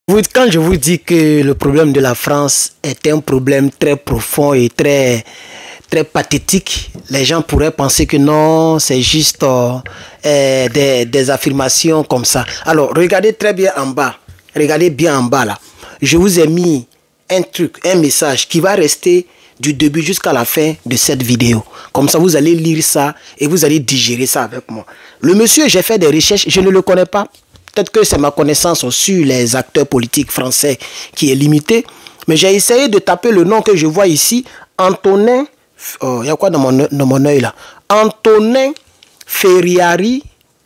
Quand je vous dis que le problème de la France est un problème très profond et très pathétique, les gens pourraient penser que non, c'est juste des affirmations comme ça. Alors, regardez très bien en bas. Regardez bien en bas là. Je vous ai mis un message qui va rester du début jusqu'à la fin de cette vidéo. Comme ça, vous allez lire ça et vous allez digérer ça avec moi. Le monsieur, j'ai fait des recherches, je ne le connais pas. Peut-être que c'est ma connaissance sur les acteurs politiques français qui est limitée. Mais j'ai essayé de taper le nom que je vois ici. Antonin, il y a quoi dans mon œil là? Antonin Ferriari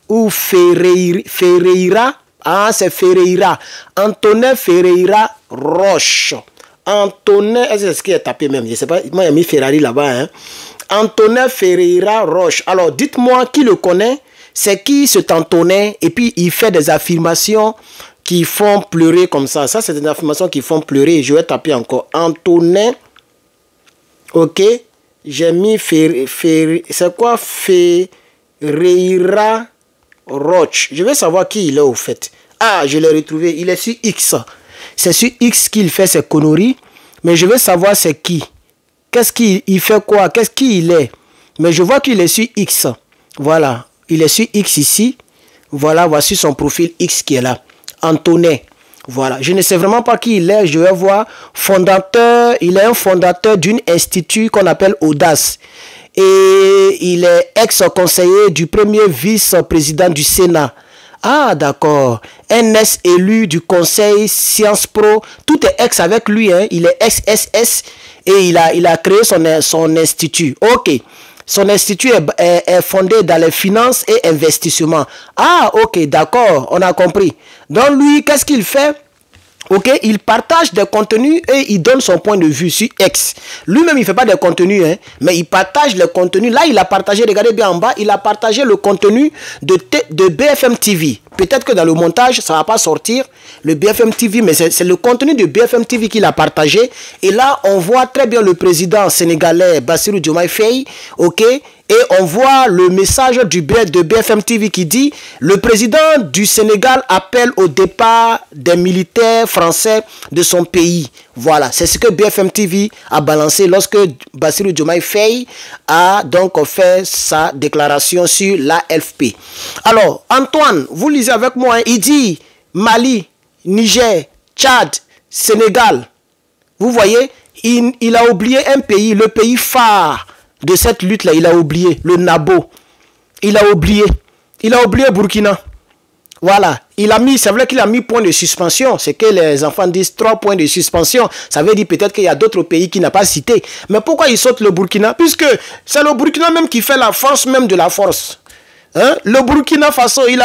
ou Ferreira. Ah, c'est Ferreira. Antonin Ferreira Roche. Antonin, est-ce que c'est ce qui est tapé même? Je ne sais pas, moi j'ai mis Ferrari là-bas. Hein? Antonin Ferreira Roche. Alors, dites-moi qui le connaît. C'est qui cet Antonin? Et puis, il fait des affirmations qui font pleurer comme ça. Ça, c'est des affirmations qui font pleurer. Je vais taper encore. Antonin. Ok. J'ai mis c'est quoi? Ferreira Roche. Je vais savoir qui il est au fait. Ah, je l'ai retrouvé. Il est sur X. C'est sur X qu'il fait ses conneries. Mais je veux savoir c'est qui. Qu'est-ce qu'il fait quoi? Qu'est-ce qu'il est? Mais je vois qu'il est sur X. Voilà. Il est sur X ici. Voilà, voici son profil X qui est là. Antonin. Voilà. Je ne sais vraiment pas qui il est. Je vais voir. Fondateur. Il est un fondateur d'un institut qu'on appelle Audace. Et il est ex-conseiller du premier vice-président du Sénat. Ah, d'accord. Un ex-élu du conseil Sciences Pro. Tout est ex avec lui. Hein. Il est ex-SS. Et il a créé son institut. Ok. Son institut est fondé dans les finances et investissements. Ah, ok, d'accord, on a compris. Donc lui, qu'est-ce qu'il fait? Ok, il partage des contenus et il donne son point de vue sur X. Lui-même, il ne fait pas des contenus, hein, mais il partage les contenus. Là, il a partagé, regardez bien en bas, il a partagé le contenu de BFM TV. Peut-être que dans le montage, ça ne va pas sortir, le BFM TV, mais c'est le contenu de BFM TV qu'il a partagé. Et là, on voit très bien le président sénégalais, Bassirou Diomaye Faye, ok. Et on voit le message de BFM TV qui dit « Le président du Sénégal appelle au départ des militaires français de son pays. » Voilà, c'est ce que BFM TV a balancé lorsque Bassirou Diomaye Faye a donc fait sa déclaration sur l'AFP. Alors, Antoine, vous lisez avec moi, hein, il dit Mali, Niger, Tchad, Sénégal. Vous voyez, il a oublié un pays, le pays phare de cette lutte-là, il a oublié le Nabo. Il a oublié Burkina. Voilà. C'est vrai qu'il a mis point de suspension. C'est que les enfants disent 3 points de suspension. Ça veut dire peut-être qu'il y a d'autres pays qu'il n'a pas cités. Mais pourquoi il saute le Burkina? Puisque c'est le Burkina même qui fait la force même de la force. Hein? Le Burkina Faso, il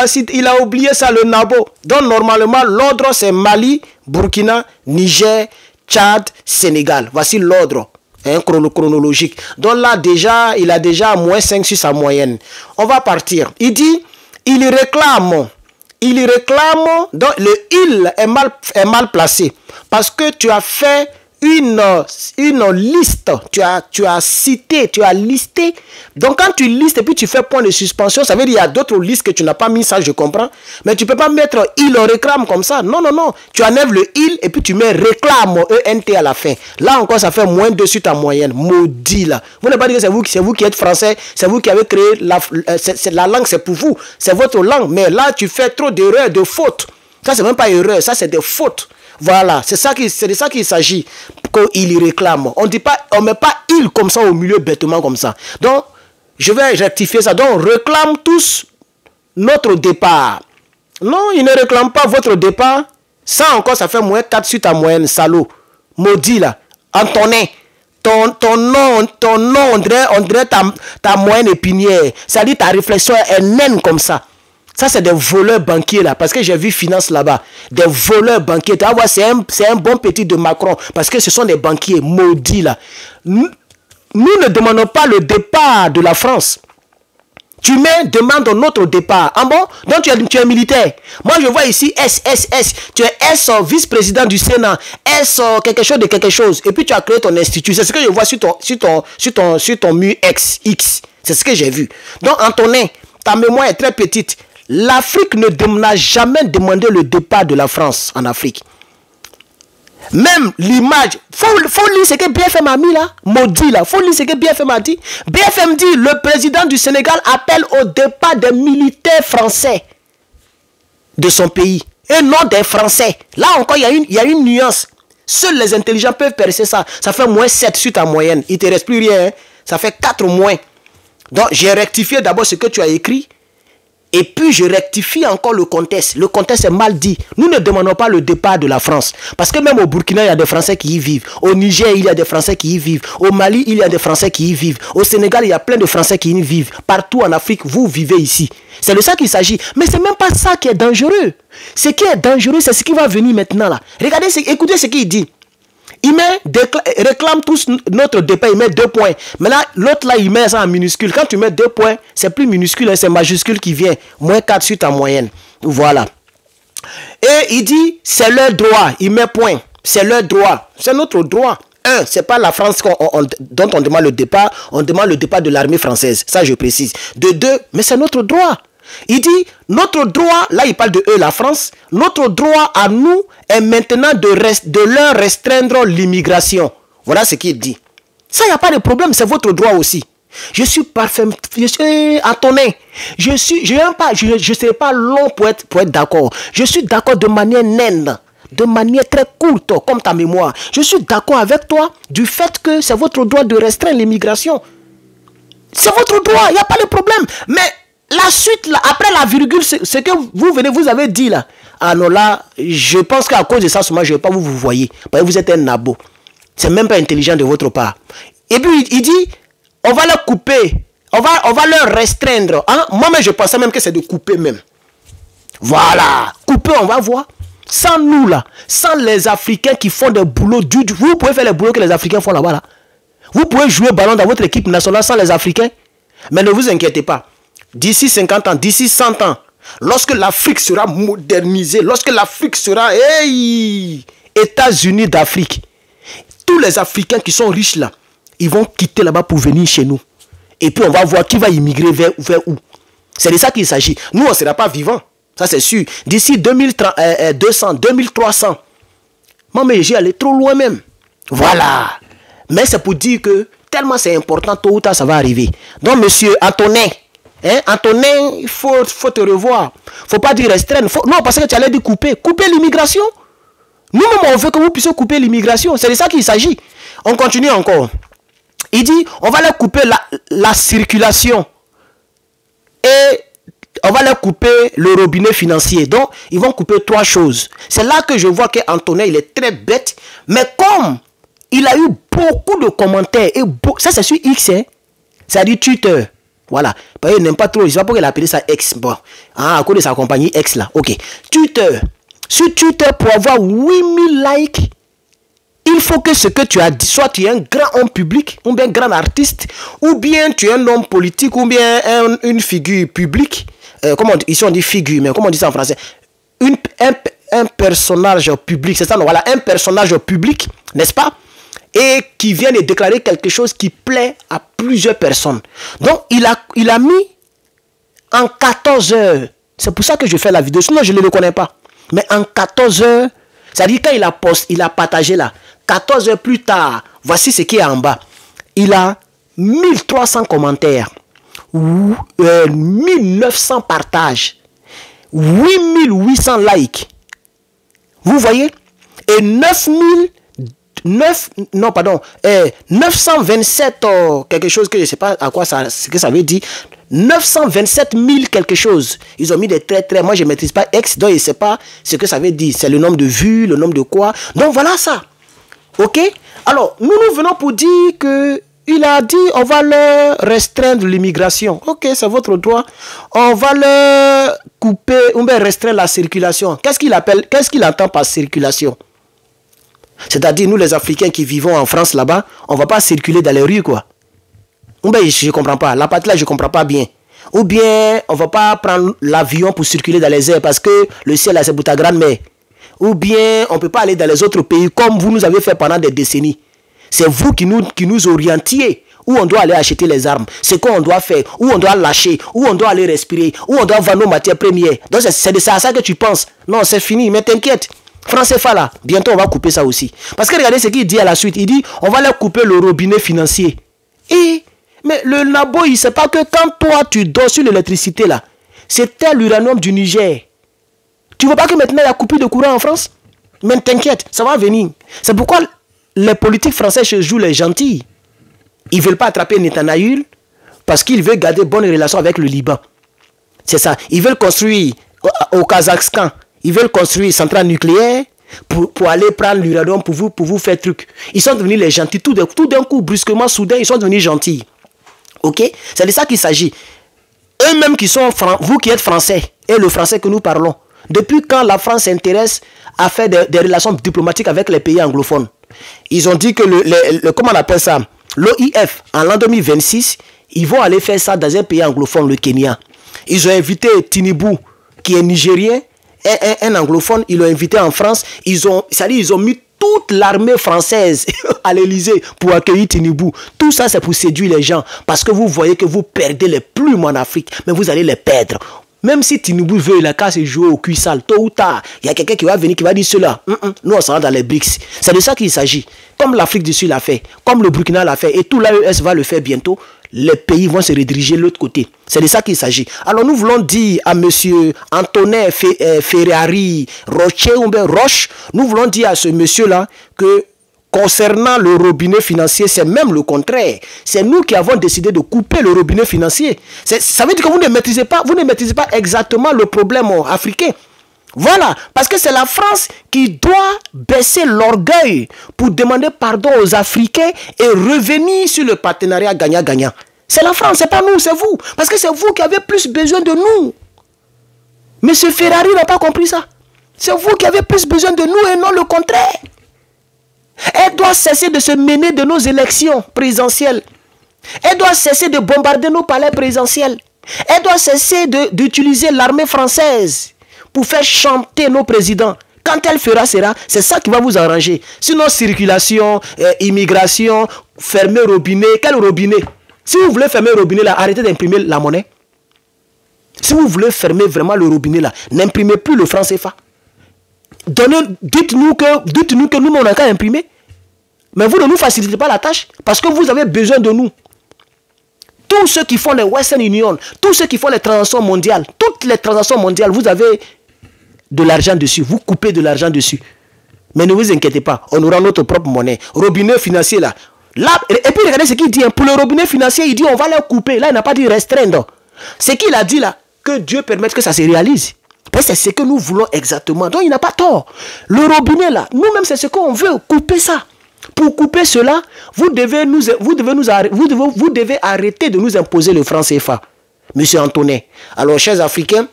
a oublié ça, le Nabo. Donc normalement, l'ordre c'est Mali, Burkina, Niger, Tchad, Sénégal. Voici l'ordre. Chronologique. Donc là, déjà, il a déjà -5 sur sa moyenne. On va partir. Il dit, il réclame, donc le il est mal placé. Parce que tu as fait une liste, tu as cité, tu as listé. Donc quand tu listes et puis tu fais point de suspension, ça veut dire qu'il y a d'autres listes que tu n'as pas mis, ça je comprends. Mais tu ne peux pas mettre il réclame comme ça. Non, non, non. Tu enlèves le il et puis tu mets réclame, ENT à la fin. Là encore, ça fait -2 sur ta moyenne. Maudit là. Vous n'avez pas dit que c'est vous qui êtes français, c'est vous qui avez créé la langue, c'est pour vous. C'est votre langue. Mais là, tu fais trop d'erreurs, de fautes. Ça, c'est même pas erreur, ça c'est des fautes. Voilà, c'est de ça qu'il s'agit quand il réclame. On ne met pas il comme ça au milieu bêtement comme ça. Donc, je vais rectifier ça. Donc, on réclame tous notre départ. Non, il ne réclame pas votre départ. Ça encore, ça fait -4 sur ta moyenne, salaud. Maudit là. Antonin. Ton nom, on dirait ta moyenne épinière. Ça dit ta réflexion est naine comme ça. Ça, c'est des voleurs banquiers, là, parce que j'ai vu finance là-bas. Des voleurs banquiers. Tu vas voir, c'est un bon petit de Macron, parce que ce sont des banquiers maudits, là. Nous ne demandons pas le départ de la France. Tu demandes notre départ. Ah bon? Donc, tu es militaire. Moi, je vois ici SSS. Tu es S, vice-président du Sénat. S, quelque chose de quelque chose. Et puis, tu as créé ton institut. C'est ce que je vois sur ton mur X. C'est ce que j'ai vu. Donc, Antonin, ta mémoire est très petite. L'Afrique n'a jamais demandé le départ de la France en Afrique. Même l'image, faut lire ce que BFM a mis là, maudit là, faut lire ce que BFM a dit. BFM dit, le président du Sénégal appelle au départ des militaires français de son pays, et non des Français. Là encore, il y a une nuance. Seuls les intelligents peuvent percer ça. Ça fait moins 7 sur ta moyenne. Il ne te reste plus rien. Hein? Ça fait 4 moins. Donc, j'ai rectifié d'abord ce que tu as écrit. Et puis, je rectifie encore le contexte. Le contexte est mal dit. Nous ne demandons pas le départ de la France. Parce que même au Burkina, il y a des Français qui y vivent. Au Niger, il y a des Français qui y vivent. Au Mali, il y a des Français qui y vivent. Au Sénégal, il y a plein de Français qui y vivent. Partout en Afrique, vous vivez ici. C'est de ça qu'il s'agit. Mais ce n'est même pas ça qui est dangereux. Ce qui est dangereux, c'est ce qui va venir maintenant là. Regardez, écoutez ce qu'il dit. Il réclame tous notre départ, il met 2 points. Mais là, l'autre là, il met ça en minuscule. Quand tu mets 2 points, c'est plus minuscule, hein, c'est majuscule qui vient. Moins 4 sur ta moyenne. Voilà. Et il dit, c'est leur droit. Il met point. C'est leur droit. C'est notre droit. C'est pas la France dont on demande le départ. On demande le départ de l'armée française. Ça, je précise. De 2, mais c'est notre droit. Il dit, notre droit, là il parle de eux, la France, notre droit à nous est maintenant de leur restreindre l'immigration. Voilà ce qu'il dit. Ça, il n'y a pas de problème, c'est votre droit aussi. Je suis parfaitement, Antonin, je ne serai pas long pour être d'accord. Je suis d'accord de manière naine, de manière très courte, comme ta mémoire. Je suis d'accord avec toi du fait que c'est votre droit de restreindre l'immigration. C'est votre droit, il n'y a pas de problème. Mais la suite, là, après la virgule, ce que vous avez dit là. Ah non, là, je pense qu'à cause de ça, moi, je ne vais pas vous voyez. Parce que vous êtes un nabo. C'est même pas intelligent de votre part. Et puis, il dit, on va leur couper. On va leur restreindre. Hein? Moi-même, je pensais même que c'est de couper même. Voilà. Couper, on va voir. Sans nous, là. Sans les Africains qui font des boulots du... Vous pouvez faire les boulots que les Africains font là-bas, là. Vous pouvez jouer ballon dans votre équipe nationale sans les Africains. Mais ne vous inquiétez pas. D'ici 50 ans, d'ici 100 ans, lorsque l'Afrique sera modernisée, lorsque l'Afrique sera États-Unis d'Afrique, tous les Africains qui sont riches là, ils vont quitter là-bas pour venir chez nous. Et puis on va voir qui va immigrer vers où. C'est de ça qu'il s'agit. Nous, on ne sera pas vivants. Ça, c'est sûr. D'ici 2200, 2300. Moi, mais j'ai allé trop loin même. Voilà. Mais c'est pour dire que tellement c'est important, tôt ou tard, ça va arriver. Donc, monsieur Antonin, hein, Antonin, il faut te revoir. Il ne faut pas dire restreindre. Non, parce que tu allais dire couper. Couper l'immigration. Nous-mêmes, on veut que vous puissiez couper l'immigration. C'est de ça qu'il s'agit. On continue encore. Il dit, on va leur couper la circulation. Et on va leur couper le robinet financier. Donc, ils vont couper 3 choses. C'est là que je vois qu'Antonin, il est très bête. Mais comme il a eu beaucoup de commentaires, et ça c'est sur X, hein? Ça dit Twitter. Voilà. Parce qu'il n'aime pas trop. Je ne sais pas pourquoi il a appelé ça X. Bon. Ah, à cause de sa compagnie X là. Ok. Twitter. Sur Twitter, pour avoir 8000 likes, il faut que ce que tu as dit, soit tu es un grand homme public, ou bien un grand artiste, ou bien tu es un homme politique, ou bien une figure publique. Ici on dit figure, mais comment on dit ça en français? Un personnage public, c'est ça, non? Voilà, un personnage public, n'est-ce pas? Et qui vient de déclarer quelque chose qui plaît à plusieurs personnes. Donc, il a mis en 14 heures. C'est pour ça que je fais la vidéo. Sinon, je ne le connais pas. Mais en 14 heures, c'est-à-dire quand il a partagé là, 14 heures plus tard, voici ce qui est en bas. Il a 1300 commentaires, 1900 partages, 8800 likes. Vous voyez? Et 927 quelque chose que je ne sais pas à quoi ce que ça veut dire. 927 000 quelque chose. Ils ont mis des traits. Moi, je ne maîtrise pas X, donc je ne sais pas ce que ça veut dire. C'est le nombre de vues, le nombre de quoi. Donc, voilà ça. Ok? Alors, nous venons pour dire que il a dit, on va leur restreindre l'immigration. Ok, c'est votre droit. On va leur couper, on va restreindre la circulation. Qu'est-ce qu'il entend par circulation? C'est-à-dire, nous les Africains qui vivons en France là-bas, on ne va pas circuler dans les rues, quoi. Je ne comprends pas. La partie là, je ne comprends pas bien. Ou bien, on ne va pas prendre l'avion pour circuler dans les airs parce que le ciel, là, c'est pour ta grand-mère. Ou bien, on ne peut pas aller dans les autres pays comme vous nous avez fait pendant des décennies. C'est vous qui nous orientiez où on doit aller acheter les armes, ce qu'on doit faire, où on doit lâcher, où on doit aller respirer, où on doit vendre nos matières premières. Donc, c'est de ça que tu penses. Non, c'est fini, mais t'inquiète. Franc CFA là, bientôt on va couper ça aussi. Parce que regardez ce qu'il dit à la suite. Il dit, on va leur couper le robinet financier. Mais le Nabo, il ne sait pas que quand toi tu dors sur l'électricité là, c'était l'uranium du Niger. Tu ne vois pas que maintenant il y a coupure de courant en France? Mais t'inquiète, ça va venir. C'est pourquoi les politiques français se jouent les gentils. Ils ne veulent pas attraper Netanyahou parce qu'ils veulent garder bonnes relations avec le Liban. C'est ça. Ils veulent construire au Kazakhstan, ils veulent construire une centrale nucléaire pour aller prendre l'uranium pour vous faire truc. Ils sont devenus les gentils. Tout d'un coup, brusquement, soudain, ils sont devenus gentils. Ok? C'est de ça qu'il s'agit. Eux-mêmes qui sont, vous qui êtes français, et le français que nous parlons, depuis quand la France s'intéresse à faire des relations diplomatiques avec les pays anglophones? Ils ont dit que comment on appelle ça? L'OIF, en l'an 2026, ils vont aller faire ça dans un pays anglophone, le Kenya. Ils ont invité Tinubu, qui est nigérien, un anglophone, ils l'ont invité en France. Ils ont mis toute l'armée française à l'Elysée pour accueillir Tinubu. Tout ça, c'est pour séduire les gens. Parce que vous voyez que vous perdez les plumes en Afrique, mais vous allez les perdre. Même si Tinubu veut, il a qu'à se jouer au cul sale. Tôt ou tard, il y a quelqu'un qui va venir, qui va dire cela. Nous, on sera dans les BRICS. C'est de ça qu'il s'agit. Comme l'Afrique du Sud l'a fait, comme le Burkina l'a fait, et tout l'AES va le faire bientôt, les pays vont se rediriger de l'autre côté. C'est de ça qu'il s'agit. Alors, nous voulons dire à M. Antonin Ferrari Roche, nous voulons dire à ce monsieur-là que concernant le robinet financier, c'est même le contraire. C'est nous qui avons décidé de couper le robinet financier. Ça veut dire que vous ne maîtrisez pas exactement le problème africain. Voilà, parce que c'est la France qui doit baisser l'orgueil pour demander pardon aux Africains et revenir sur le partenariat gagnant-gagnant. C'est la France, c'est pas nous, c'est vous. Parce que c'est vous qui avez plus besoin de nous. Monsieur Ferrari n'a pas compris ça. C'est vous qui avez plus besoin de nous et non le contraire. Elle doit cesser de se mener de nos élections présidentielles. Elle doit cesser de bombarder nos palais présidentiels. Elle doit cesser d'utiliser l'armée française pour faire chanter nos présidents. Quand elle fera cela, c'est ça qui va vous arranger. Sinon, circulation, immigration, fermer robinet. Quel robinet? Si vous voulez fermer le robinet là, arrêtez d'imprimer la monnaie. Si vous voulez fermer vraiment le robinet là, n'imprimez plus le franc CFA. Dites-nous que nous, on n'a qu'à imprimer. Mais vous ne nous facilitez pas la tâche parce que vous avez besoin de nous. Tous ceux qui font les Western Union, tous ceux qui font les transactions mondiales, toutes les transactions mondiales, vous avez de l'argent dessus. Vous coupez de l'argent dessus. Mais ne vous inquiétez pas, on aura notre propre monnaie. Robinet financier là. Et puis regardez ce qu'il dit. Pour le robinet financier, il dit on va les couper. Là, il n'a pas dit restreindre. Ce qu'il a dit là, que Dieu permette que ça se réalise. C'est ce que nous voulons exactement. Donc il n'a pas tort. Le robinet là, nous-mêmes c'est ce qu'on veut, couper ça. Pour couper cela, vous devez arrêter de nous imposer le franc CFA. Monsieur Antonin. Alors chers Africains,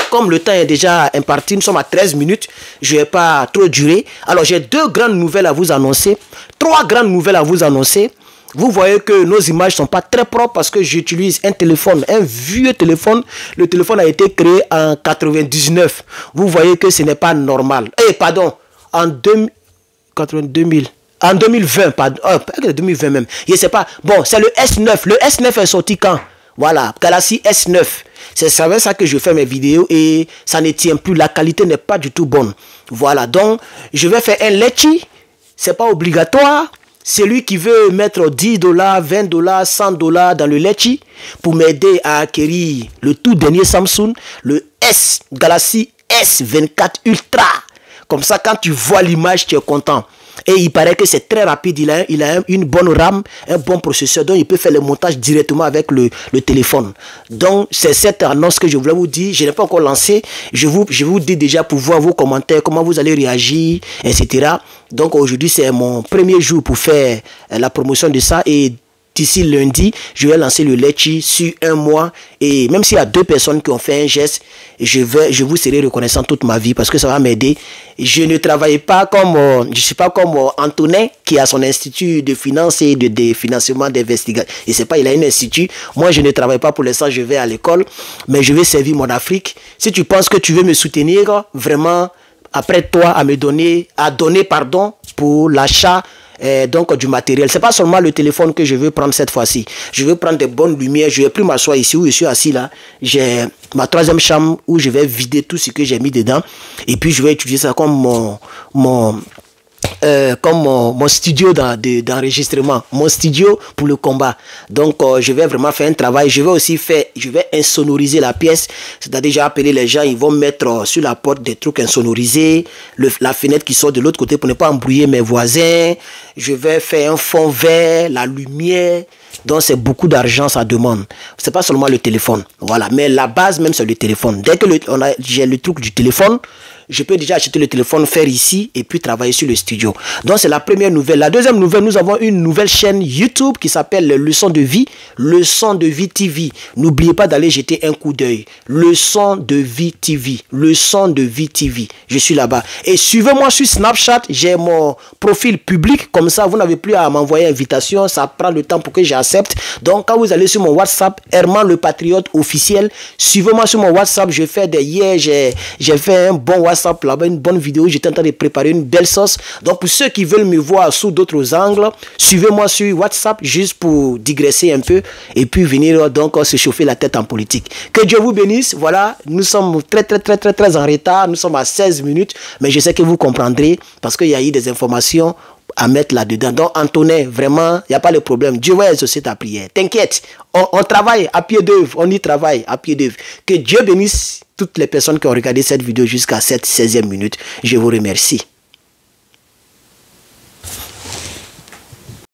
comme le temps est déjà imparti, nous sommes à 13 minutes, je ne vais pas trop durer. Alors j'ai 2 grandes nouvelles à vous annoncer, 3 grandes nouvelles à vous annoncer. Vous voyez que nos images ne sont pas très propres parce que j'utilise un téléphone, un vieux téléphone. Le téléphone a été créé en 99. Vous voyez que ce n'est pas normal. Pardon, en 2020, pardon, 2020 même. Je ne sais pas. Bon, c'est le S9. Le S9 est sorti quand? Voilà, Galaxy S9. C'est avec ça que je fais mes vidéos et ça ne tient plus. La qualité n'est pas du tout bonne. Voilà, donc je vais faire un Letchi. Ce n'est pas obligatoire. Celui qui veut mettre 10 $, 20 $, 100 $ dans le Letchi pour m'aider à acquérir le tout dernier Samsung, le Galaxy S24 Ultra. Comme ça, quand tu vois l'image, tu es content. Et il paraît que c'est très rapide. Il a une bonne RAM, un bon processeur. Donc, il peut faire le montage directement avec le téléphone. Donc, c'est cette annonce que je voulais vous dire. Je n'ai pas encore lancé. Je vous dis déjà pour voir vos commentaires, comment vous allez réagir, etc. Donc, aujourd'hui, c'est mon premier jour pour faire la promotion de ça. Et d'ici lundi, je vais lancer le Letchi sur 1 mois. Et même s'il y a 2 personnes qui ont fait un geste, je vous serai reconnaissant toute ma vie parce que ça va m'aider. Je ne travaille pas comme, je suis pas comme Antonin qui a son institut de finance et de financement d'investigation. Et c'est pas, il a un institut. Moi, je ne travaille pas pour l'instant, je vais à l'école, mais je vais servir mon Afrique. Si tu penses que tu veux me soutenir, vraiment, après toi, à donner pardon pour l'achat donc du matériel. C'est pas seulement le téléphone que je veux prendre cette fois-ci. Je veux prendre des bonnes lumières. Je vais plus m'asseoir ici où je suis assis là. J'ai ma troisième chambre où je vais vider tout ce que j'ai mis dedans. Et puis je vais utiliser ça comme mon studio d'enregistrement, mon studio pour le combat. Donc je vais vraiment faire un travail. Je vais insonoriser la pièce. C'est-à-dire j'ai appelé les gens, ils vont mettre sur la porte des trucs insonorisés, la fenêtre qui sort de l'autre côté pour ne pas embrouiller mes voisins. Je vais faire un fond vert, la lumière. Donc c'est beaucoup d'argent, ça demande. C'est pas seulement le téléphone, voilà. Mais la base même c'est le téléphone. Dès que j'ai le truc du téléphone, je peux déjà acheter le téléphone, faire ici et puis travailler sur le studio. Donc c'est la première nouvelle. La deuxième nouvelle, nous avons une nouvelle chaîne YouTube qui s'appelle Leçon de vie, Leçon de vie TV. N'oubliez pas d'aller jeter un coup d'œil. Leçon de vie TV, Leçon de vie TV. Je suis là-bas. Et suivez-moi sur Snapchat, j'ai mon profil public, comme ça vous n'avez plus à m'envoyer invitation, ça prend le temps pour que j'accepte. Donc quand vous allez sur mon WhatsApp, Herman le Patriote officiel, suivez-moi sur mon WhatsApp, je fais hier, j'ai fait un bon WhatsApp là-bas, une bonne vidéo, j'étais en train de préparer une belle sauce. Donc pour ceux qui veulent me voir sous d'autres angles, suivez-moi sur WhatsApp juste pour digresser un peu et puis venir donc se chauffer la tête en politique. Que Dieu vous bénisse. Voilà, nous sommes très en retard, nous sommes à 16 minutes, mais je sais que vous comprendrez parce qu'il y a eu des informations à mettre là-dedans. Donc Antonin, vraiment, il n'y a pas de problème. Dieu va exaucer ta prière. T'inquiète, on travaille à pied d'œuvre, on y travaille à pied d'œuvre. Que Dieu bénisse toutes les personnes qui ont regardé cette vidéo jusqu'à cette 16e minute. Je vous remercie.